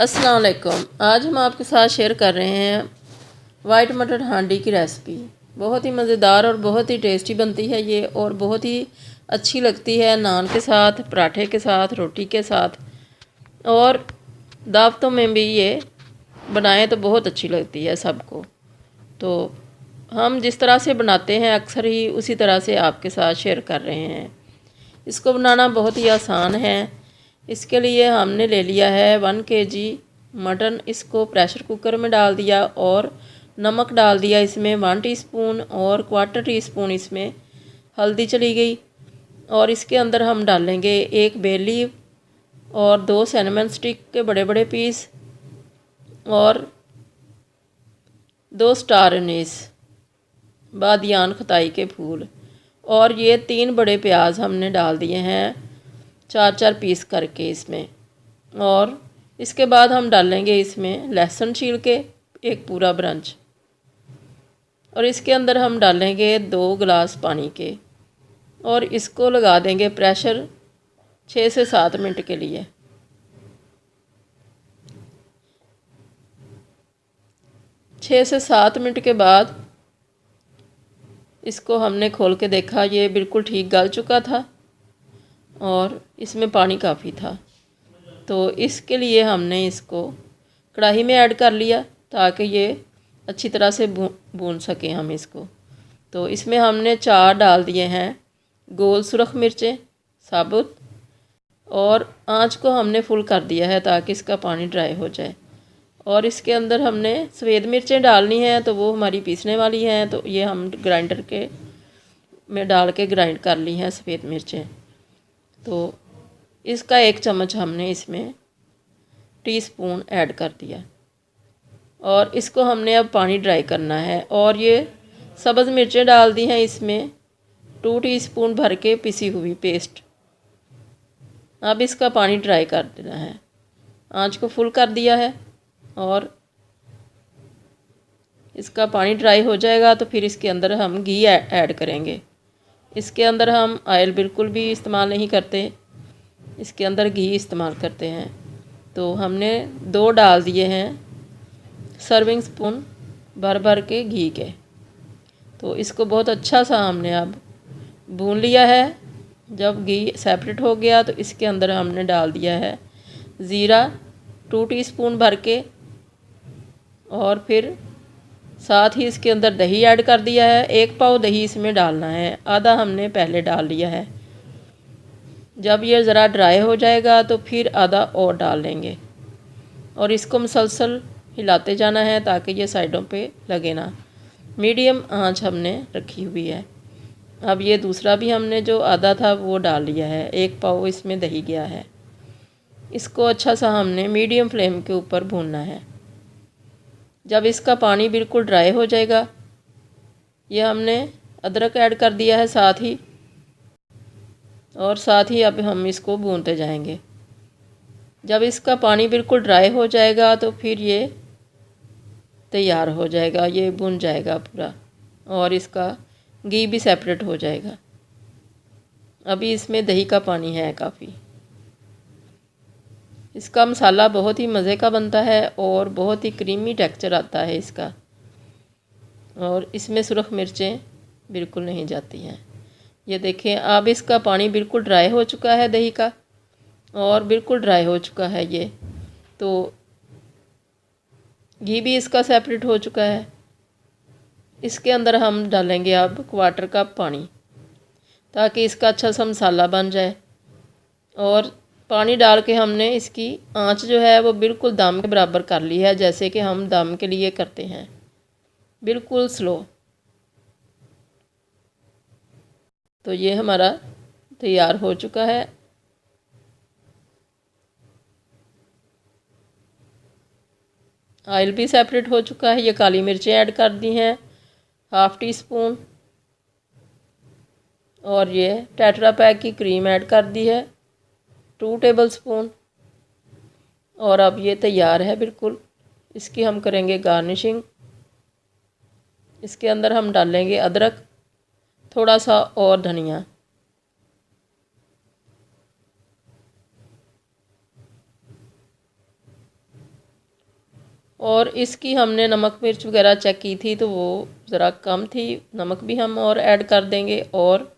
अस्सलाम वालेकुम। आज हम आपके साथ शेयर कर रहे हैं वाइट मटर हांडी की रेसिपी। बहुत ही मज़ेदार और बहुत ही टेस्टी बनती है ये, और बहुत ही अच्छी लगती है नान के साथ, पराठे के साथ, रोटी के साथ, और दावतों में भी ये बनाएं तो बहुत अच्छी लगती है सबको। तो हम जिस तरह से बनाते हैं अक्सर ही उसी तरह से आपके साथ शेयर कर रहे हैं। इसको बनाना बहुत ही आसान है। इसके लिए हमने ले लिया है 1 kg मटन। इसको प्रेशर कुकर में डाल दिया और नमक डाल दिया इसमें 1 टीस्पून, और 1/4 टीस्पून इसमें हल्दी चली गई। और इसके अंदर हम डालेंगे 1 बे लीफ और 2 सिनेमन स्टिक के बड़े बड़े पीस, और 2 स्टार अनीस, बादियान खताई के फूल, और ये 3 बड़े प्याज हमने डाल दिए हैं 4-4 पीस करके इसमें। और इसके बाद हम डालेंगे इसमें लहसुन छील के 1 पूरा ब्रंच, और इसके अंदर हम डालेंगे 2 गिलास पानी के, और इसको लगा देंगे प्रेशर 6 से 7 मिनट के लिए। 6 से 7 मिनट के बाद इसको हमने खोल के देखा, ये बिल्कुल ठीक गल चुका था और इसमें पानी काफ़ी था। तो इसके लिए हमने इसको कढ़ाई में ऐड कर लिया ताकि ये अच्छी तरह से भून सकें हम इसको। तो इसमें हमने 4 डाल दिए हैं गोल सुरख मिर्चें साबुत, और आंच को हमने फुल कर दिया है ताकि इसका पानी ड्राई हो जाए। और इसके अंदर हमने सफ़ेद मिर्चें डालनी हैं, तो वो हमारी पीसने वाली हैं, तो ये हम ग्राइंडर के में डाल के ग्राइंड कर ली हैं सफ़ेद मिर्चें। तो इसका 1 चम्मच हमने इसमें टीस्पून ऐड कर दिया, और इसको हमने अब पानी ड्राई करना है। और ये सब्ज़ मिर्चें डाल दी हैं इसमें 2 टीस्पून भर के पिसी हुई पेस्ट। अब इसका पानी ड्राई कर देना है। आंच को फुल कर दिया है, और इसका पानी ड्राई हो जाएगा तो फिर इसके अंदर हम घी ऐड करेंगे। इसके अंदर हम ऑयल बिल्कुल भी इस्तेमाल नहीं करते, इसके अंदर घी इस्तेमाल करते हैं। तो हमने 2 डाल दिए हैं सर्विंग स्पून भर भर के घी के। तो इसको बहुत अच्छा सा हमने अब भून लिया है। जब घी सेपरेट हो गया तो इसके अंदर हमने डाल दिया है ज़ीरा 2 टीस्पून भर के, और फिर साथ ही इसके अंदर दही ऐड कर दिया है। 1 पाव दही इसमें डालना है, आधा हमने पहले डाल लिया है। जब ये ज़रा ड्राई हो जाएगा तो फिर आधा और डाल लेंगे, और इसको मुसलसल हिलाते जाना है ताकि ये साइडों पे लगे ना। मीडियम आंच हमने रखी हुई है। अब ये दूसरा भी हमने जो आधा था वो डाल लिया है, 1 पाव इसमें दही गया है। इसको अच्छा सा हमने मीडियम फ्लेम के ऊपर भूनना है। जब इसका पानी बिल्कुल ड्राई हो जाएगा, ये हमने अदरक ऐड कर दिया है साथ ही, और साथ ही अब हम इसको भूनते जाएंगे। जब इसका पानी बिल्कुल ड्राई हो जाएगा तो फिर ये तैयार हो जाएगा, ये भुन जाएगा पूरा, और इसका घी भी सेपरेट हो जाएगा। अभी इसमें दही का पानी है काफ़ी। इसका मसाला बहुत ही मज़े का बनता है और बहुत ही क्रीमी टेक्सचर आता है इसका, और इसमें सुरख मिर्चें बिल्कुल नहीं जाती हैं। ये देखें, अब इसका पानी बिल्कुल ड्राई हो चुका है दही का, और बिल्कुल ड्राई हो चुका है ये। तो घी भी इसका सेपरेट हो चुका है। इसके अंदर हम डालेंगे अब 1/4 कप पानी ताकि इसका अच्छा सा मसाला बन जाए। और पानी डाल के हमने इसकी आंच जो है वो बिल्कुल दम के बराबर कर ली है, जैसे कि हम दम के लिए करते हैं, बिल्कुल स्लो। तो ये हमारा तैयार हो चुका है। ऑयल भी सेपरेट हो चुका है। ये काली मिर्चें ऐड कर दी हैं 1/2 टीस्पून, और ये टेट्रा पैक की क्रीम ऐड कर दी है 2 टेबलस्पून। और अब ये तैयार है बिल्कुल। इसकी हम करेंगे गार्निशिंग। इसके अंदर हम डालेंगे अदरक, थोड़ा सा और धनिया, और इसकी हमने नमक मिर्च वगैरह चेक की थी तो वो ज़रा कम थी, नमक भी हम और ऐड कर देंगे और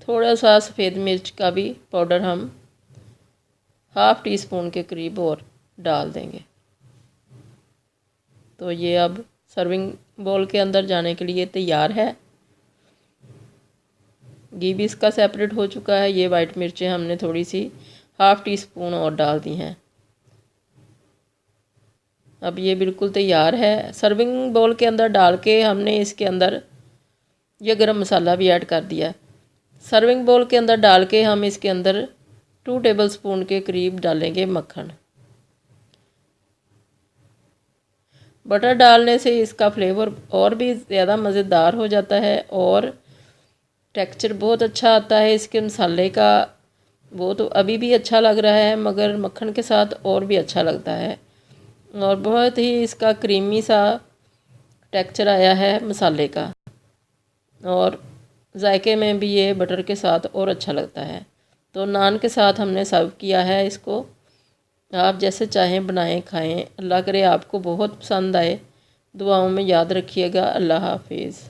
थोड़ा सा सफ़ेद मिर्च का भी पाउडर हम ½ टी स्पून के करीब और डाल देंगे। तो ये अब सर्विंग बोल के अंदर जाने के लिए तैयार है। घी भी इसका सेपरेट हो चुका है। ये वाइट मिर्चें हमने थोड़ी सी ½ टी स्पून और डाल दी हैं। अब ये बिल्कुल तैयार है। सर्विंग बोल के अंदर डाल के हमने इसके अंदर ये गरम मसाला भी ऐड कर दिया। सर्विंग बोल के अंदर डाल के हम इसके अंदर 2 टेबलस्पून के करीब डालेंगे मक्खन। बटर डालने से इसका फ्लेवर और भी ज़्यादा मज़ेदार हो जाता है और टेक्सचर बहुत अच्छा आता है इसके मसाले का। वो तो अभी भी अच्छा लग रहा है मगर मक्खन के साथ और भी अच्छा लगता है और बहुत ही इसका क्रीमी सा टेक्सचर आया है मसाले का और जायके में भी ये बटर के साथ और अच्छा लगता है। तो नान के साथ हमने सर्व किया है इसको। आप जैसे चाहें बनाएं खाएं। अल्लाह करे आपको बहुत पसंद आए। दुआओं में याद रखिएगा। अल्लाह हाफिज़।